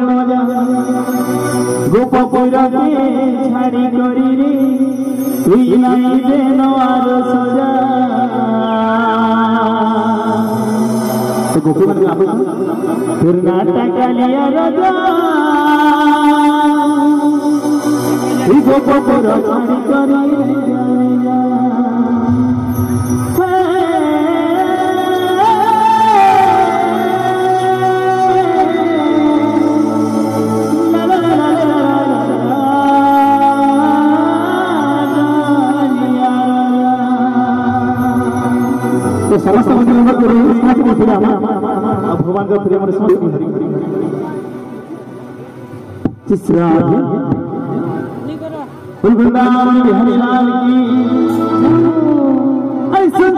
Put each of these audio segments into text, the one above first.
मजा गोपपुर के छाड़ी करी रे तुई नहीं देन आर सजा तो गोपी मन का फिर नाटक लिया राजा गोपपुर छाड़ी करी तो समस्त मंदिर नंबर भगवान का प्रेम और समस्त तीसरा वृंदावन बिहारी लाल की ऐसा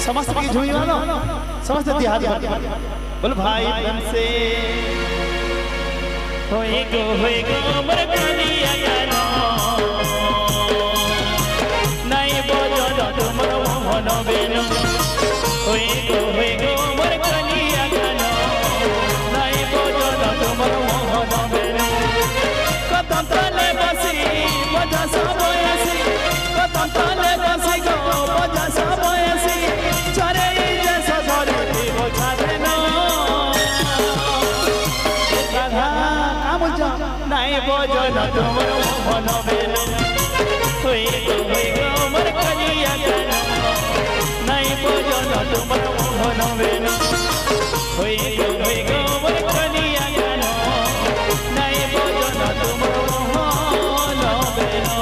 समस्त की झूमी वाला समस्त हाथ बोल भाई प्रेम से होए गो मोर कलिया गाना नहीं बजो तुमर मोहन बेनो होए गो मोर कलिया गाना नहीं बजो तुमर मोहन बेनो कदम तले बसी बजा सबयसी कदम तले बसी गो बजा सबयसी चरे जैसा धरे बोझा देना नहीं बोझो न तुमर मोहन बेनो होए गो मोर कलिया गाना नहीं बोझो न तुमर मोहन बेनो होए गो मोर कलिया गाना नहीं बोझो न तुमर मोहन बेनो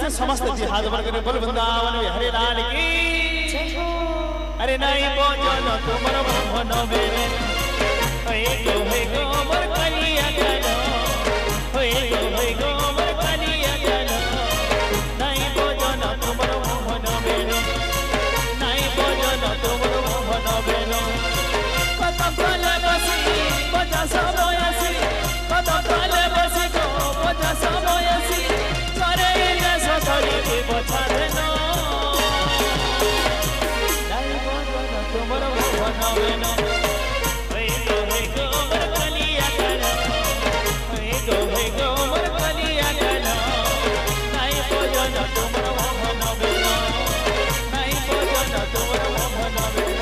से समस्त जी हाथ भर कर बोल वृंदावन हरे लाल की अरे नहीं भोजन तुमर मोहन बेरे होए गो मोर कलिया गलो होए गो मोर कलिया गलो नहीं भोजन तुमर मोहन बेरे नहीं भोजन तुमर मोहन बेरे कत फल बसी बजा सबयसी कत फल बसी को बजा सबयसी करे न सतरी के बचा देना नहीं भोजन तुमर मोहन बेरे होए गो मोर कलिया गलो होए गो मोर कलिया गलो नहीं भोजन तुमर मोहन बेरे नहीं भोजन तुमर मोहन बेरे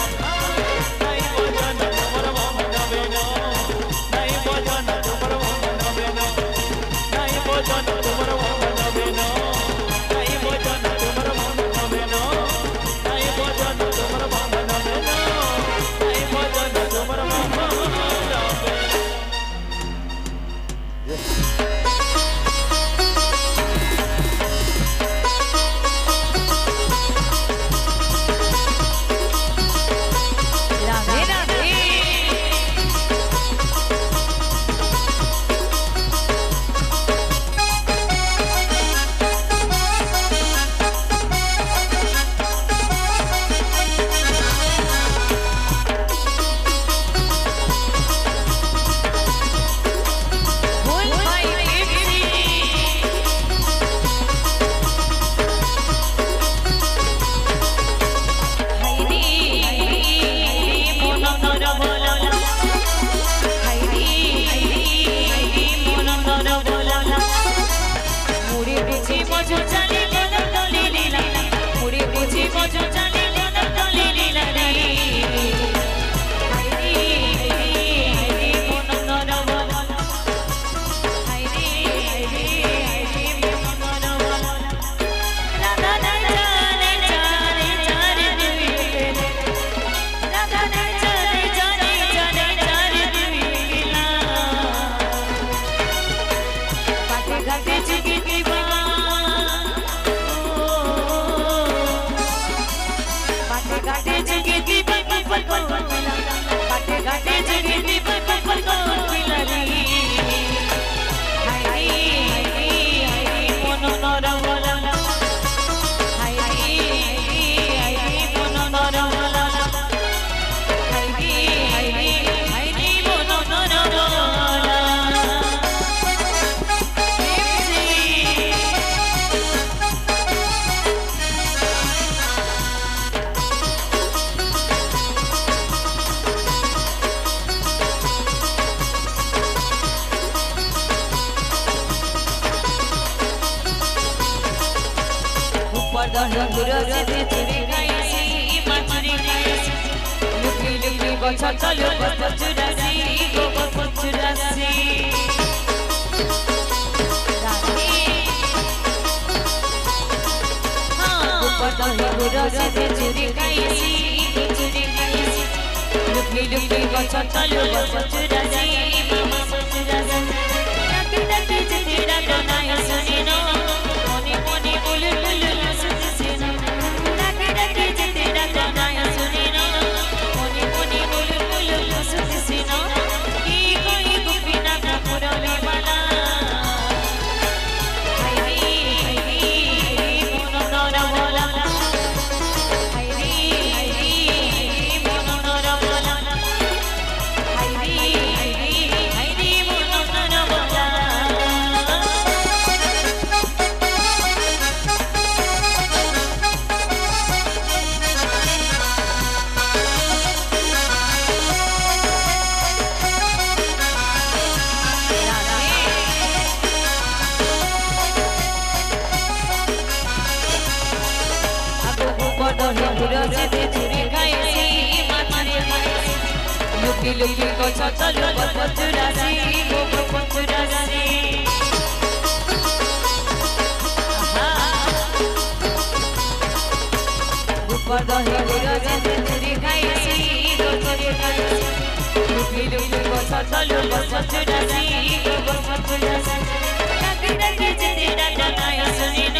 नहीं भोजन तुमर मोहन बेरे नहीं भोजन तुमर मोहन बेरे नहीं भोजन तुमर मोहन बेरे नहीं भोजन तुमर मोहन बेरे नहीं भोजन तुमर मोहन बेरे नहीं भोजन तुमर मोहन बेरे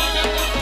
Thank you.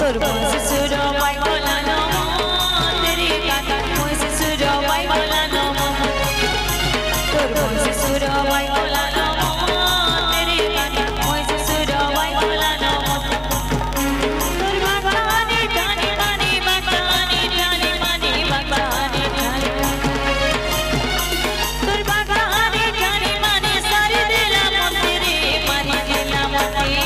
तोर मोसे सुरो बाई बोला नो तेरी काना मोसे सुरो बाई बोला नो तोर मोसे सुरो बाई बोला नो तेरी काना मोसे सुरो बाई बोला नो तोर बागानी जानी मानी बागानी जानी मानी बागानी जानी तोर बागानी जानी मानी सारी दिला मोतेरी मानी दिला मोती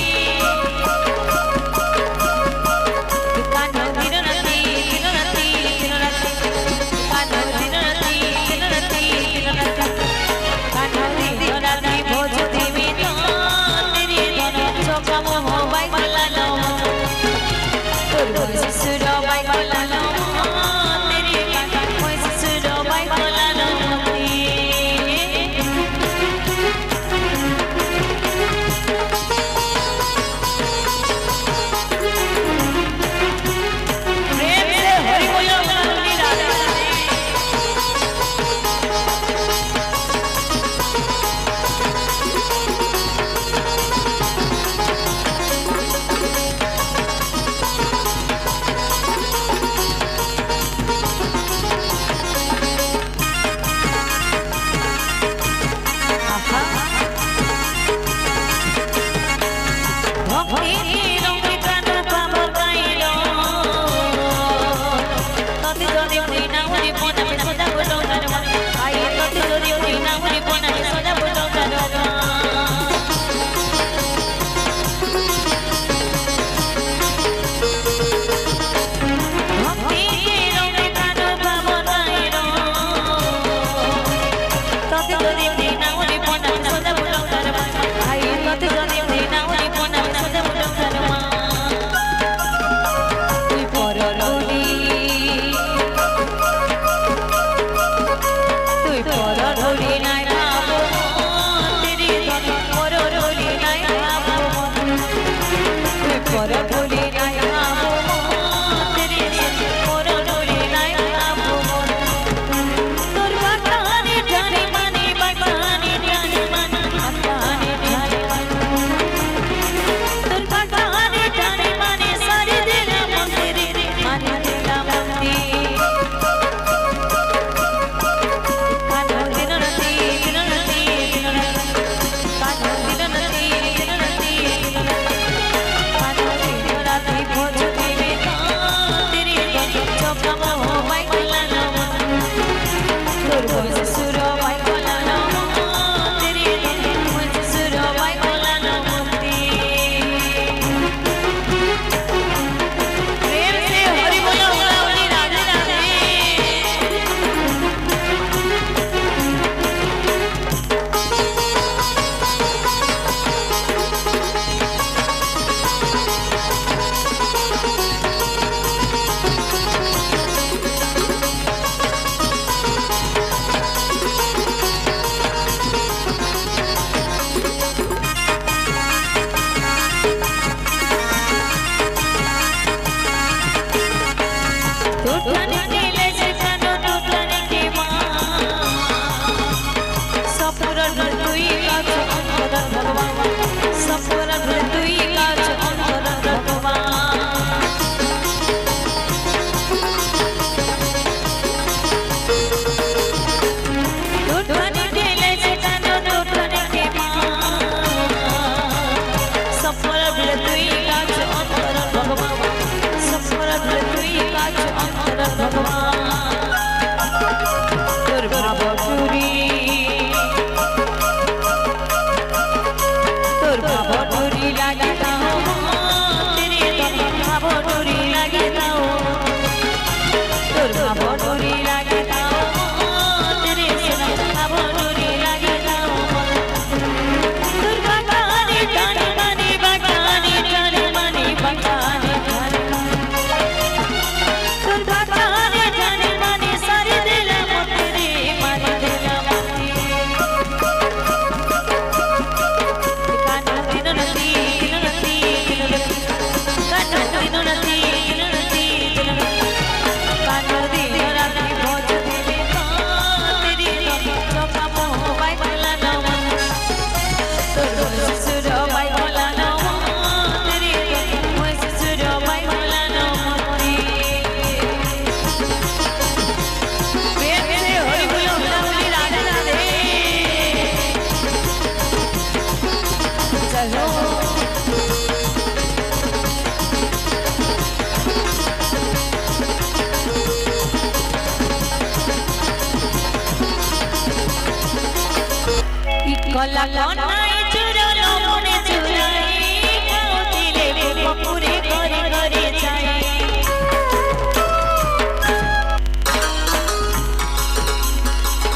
कला कनाई चुरलो मने चुराई खाउतिले पपुरे घरे घरे जाई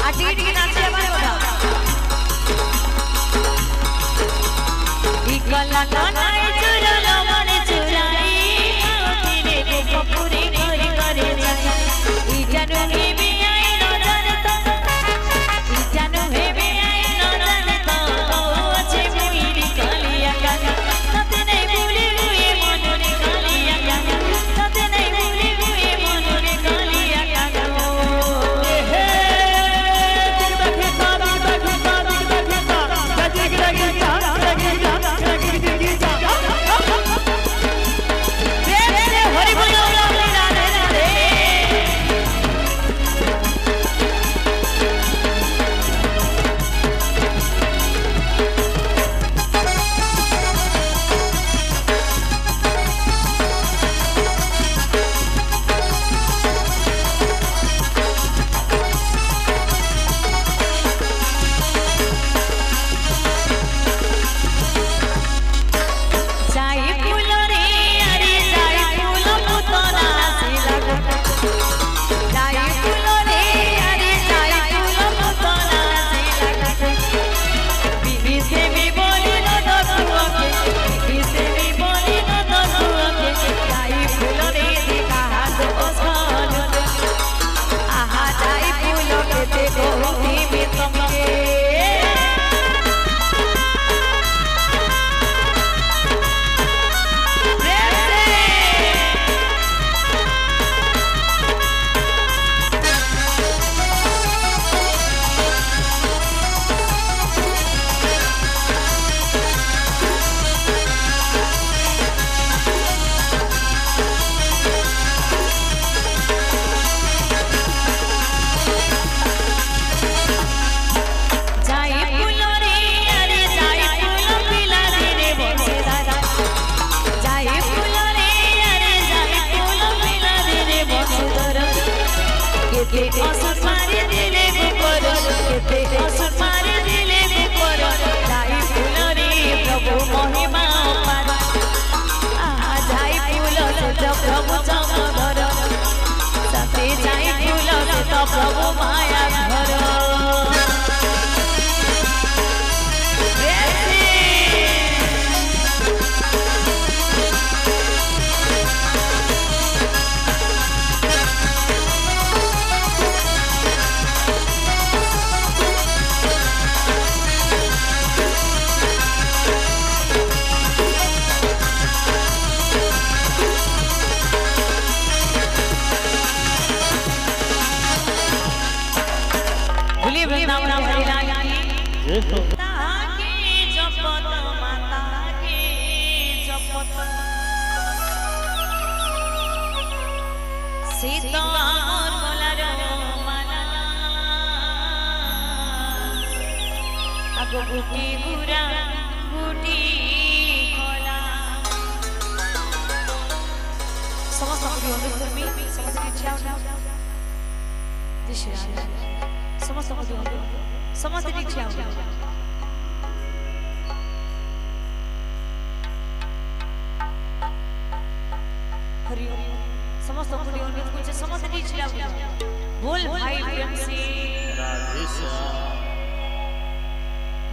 आटी टी नाचे बार ई कला कनाई चुरलो मने चुराई खाउतिले पपुरे घरे घरे जाई ई जानू हे आई न जानता ई जानू हे आई न जानता अच्छे मुई कालिया गागा तते नहीं भूले हुए मन रे कालिया गागा तते नहीं भूले हुए मन रे कालिया गागा हे दिखता खिता दिखता खिता हरि बोलो राधे राधे जाई फूल रे अरे जाई फूल पुतना से लगा जाई फूल रे अरे जाई फूल पुतना से लगा बीबी से भी बोली न दसुआ के बीबी से भी बोली न दसुआ के जाई फूल रे देखा हाथ ओसाल आहा जाई फूल के देखो भी तुमके जाई फूल रे अरे जाई फूल पिला रे बसे दादा जाई फूल रे अरे जाई फूल पिला रे बसे दादा केते असर मारे दिले बुकर केते असर मारे दिले बुकर जाई फूल रे प्रभु महिमा पार आ जाई फूल से तो प्रभु चमधर सते जाई फूल से तो प्रभु माया घर बोलिए वृंदावन हरि लाल की ताके जपत माता के जपत सीतार बोलारो माला आगो गुटी गुरा गुटी कोला समस्त गुरु अनुकर्मी समस्त इच्छा दिशा समस्त समस्त दीक्षा हरि समस्त कुछ समस्त दीक्षा बोल भाई प्रेम से राधे श्याम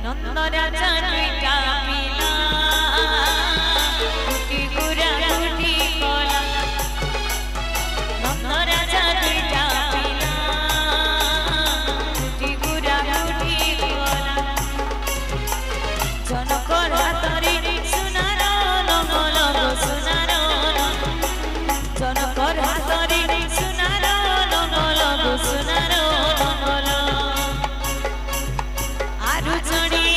नंद राजा दुईटा पिला गुटी गुरा गुटी कोला नंद राजा दुईटा पिला जनकर हातरी सुनार नमल सुनार जनकर हातरी सुनार नमल सुनार नमल आरु चणी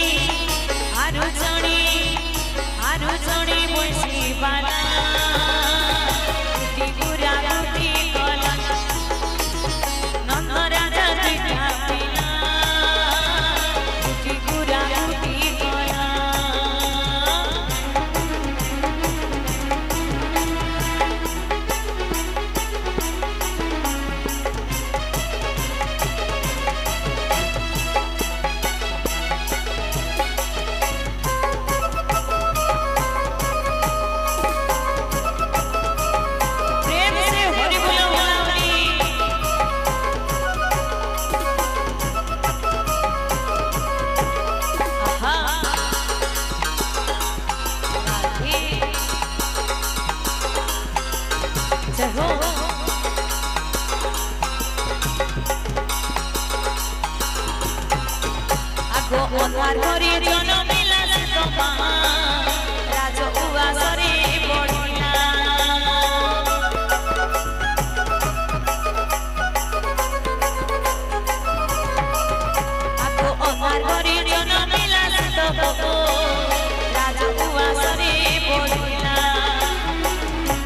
चलो आगो अन्हार घरे जनमिला सीतमा राज उवासरे पड़िला आगो अन्हार घरे जनमिला सीतमा राज उवासरे पड़िला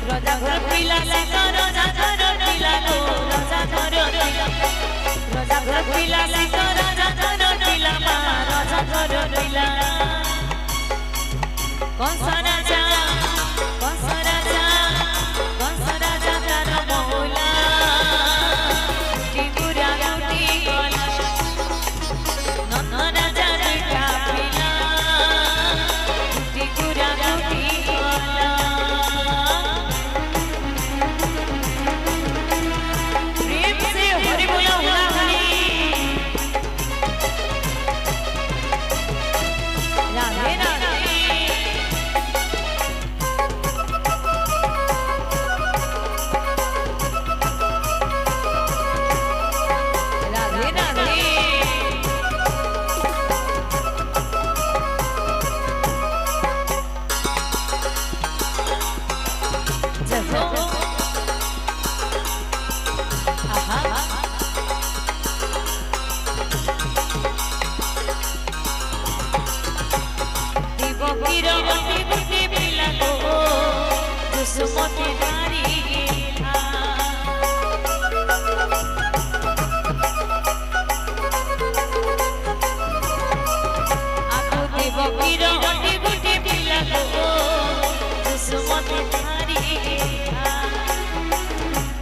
राजा घर पिला सीता राजा घर पिला गो राजा घर पिला राजा घर पिला सीता राजा घर पिला मा राजा घर पिला कंस राजा तार मौला टिकुरा गुटी गला नंद राजा दुटा पिला टिकुरा गुटी गला प्रेम से हरि बोला हुआ हरि राधे राधे राधे राधे चलो आहा देवकीर गति गुटी पिला गो दुसमती नारी गेला आगो देवकीर गति गुटी पिला गो दुसमती नारी गेला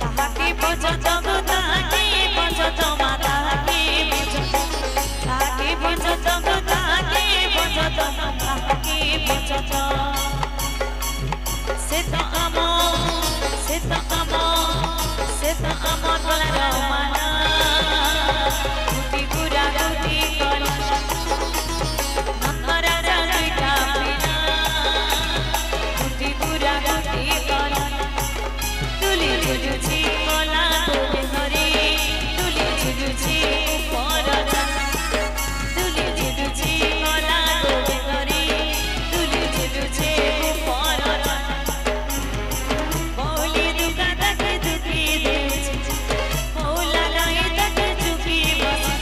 ताहाके बजत गो ताहाके बजत मा ताहाके बजत गो ताहाके बजत मा ताहाके बजत से तो आम तोला रमाना गुटी गुरा गुटी गला नंद राजा दुटा पिला गुटी गुरा गुटी गला तुली झुलुची गला तोले धरी तुली झुलुची ऊपर तुली झुलुची गला तोले धरी तुली झुलुची ऊपर मौली दुका तक दुखी देउछि मौला लाई तक चुकी बसी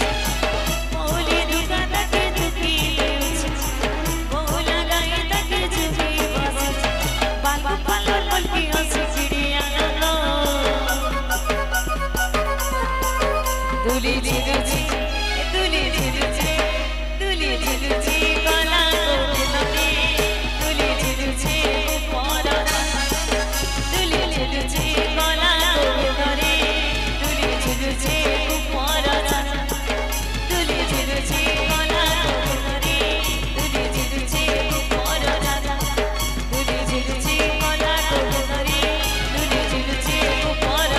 मौली दुका तक दुखी देउछि मौला लाई तक चुकी बसी बाबा पालो पलकी हंसी चिड़िया तुली झुलुची गला तोले धरी तुली झुलुची ऊपर तुली झुलुची गला तोले धरी तुली झुलुची ऊपर तुली झुलुची गला तोले धरी तुली झुलुची ऊपर तुली झुलुची गला तोले धरी तुली झुलुची ऊपर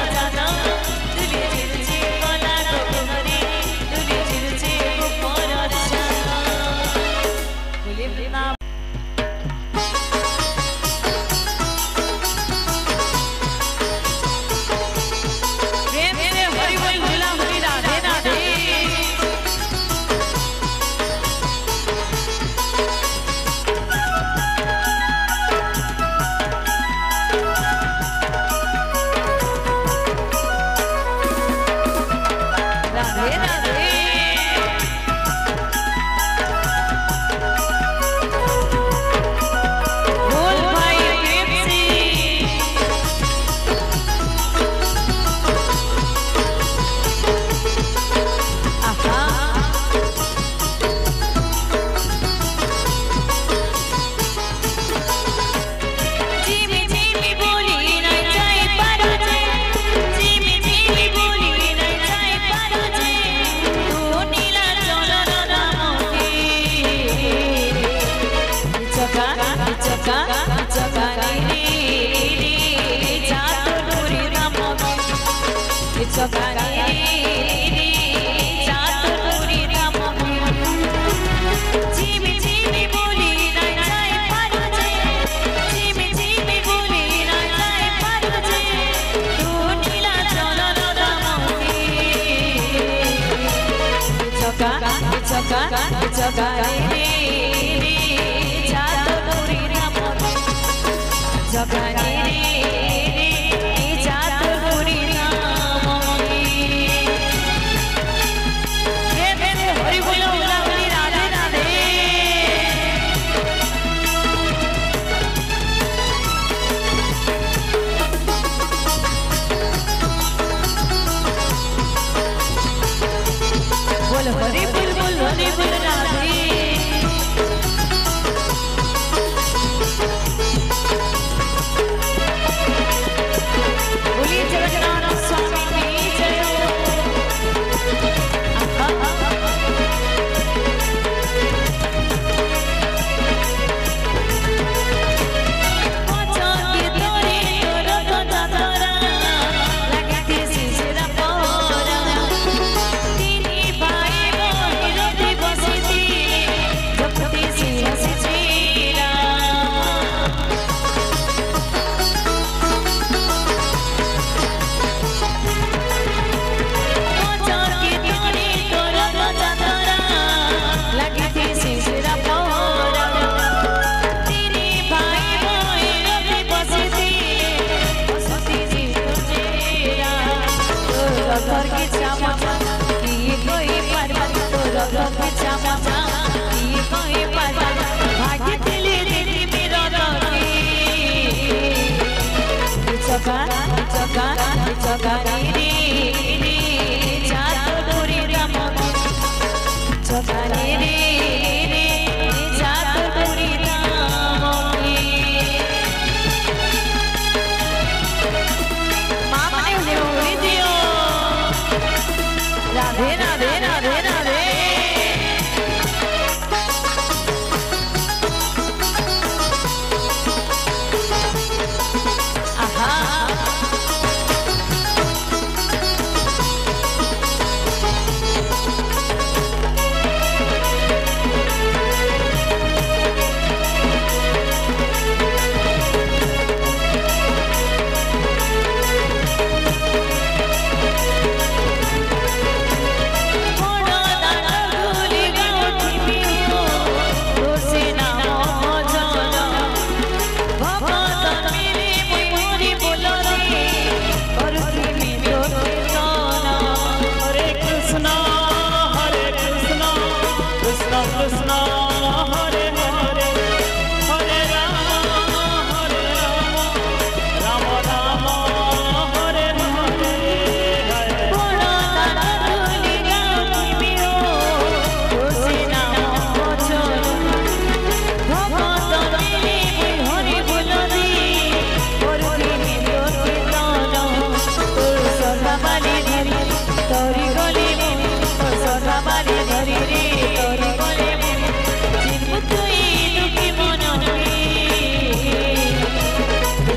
तुली झुलुची गला तोले धरी तुली झुलुची ऊपर बोले बिना प्रेम से हरि बोल भोला हरि राधे राधे राधे राधे बोल भाई प्रेम से आहा जीमी जीमी बोली नहीं जाए पारो जे जीमी जीमी बोली नहीं जाए पारो जे तू नीला चलो रामोती चका चका चका नी जातो दूरी रामोती चका नी जातो दूरी रामोती जीमी जीमी बोली नहीं जाए पारो जे जीमी जीमी बोली नहीं जाए पारो जे जगा जगा रे जात पूरी राम जगा रे जात पूरी राम हरि बोलो राधे राधे बोल हरि बोल राधे बोलिए जगन्नाथ स्वामी की जय जगा जगा रे जात पूरी राम जगा रे जात पूरी राम माँ ने उन्हें उड़ी दियो राधे राधे राधे राधे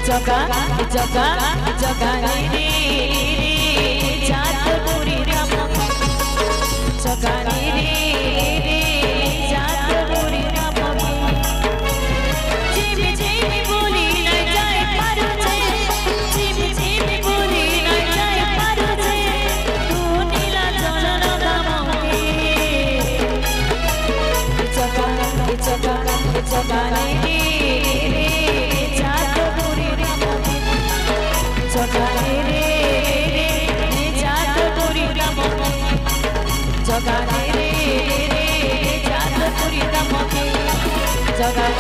जगा जगा जगा रे जात पूरी राम जगा रे जात पूरी राम जिम जिम बोली न जाए पारो छे जिम जिम बोली न जाए पारो छे तू नीला चरण धाम के जगा जगा जगा रे जगा रे जात पूरी राम जगा रे जात पूरी राम जगा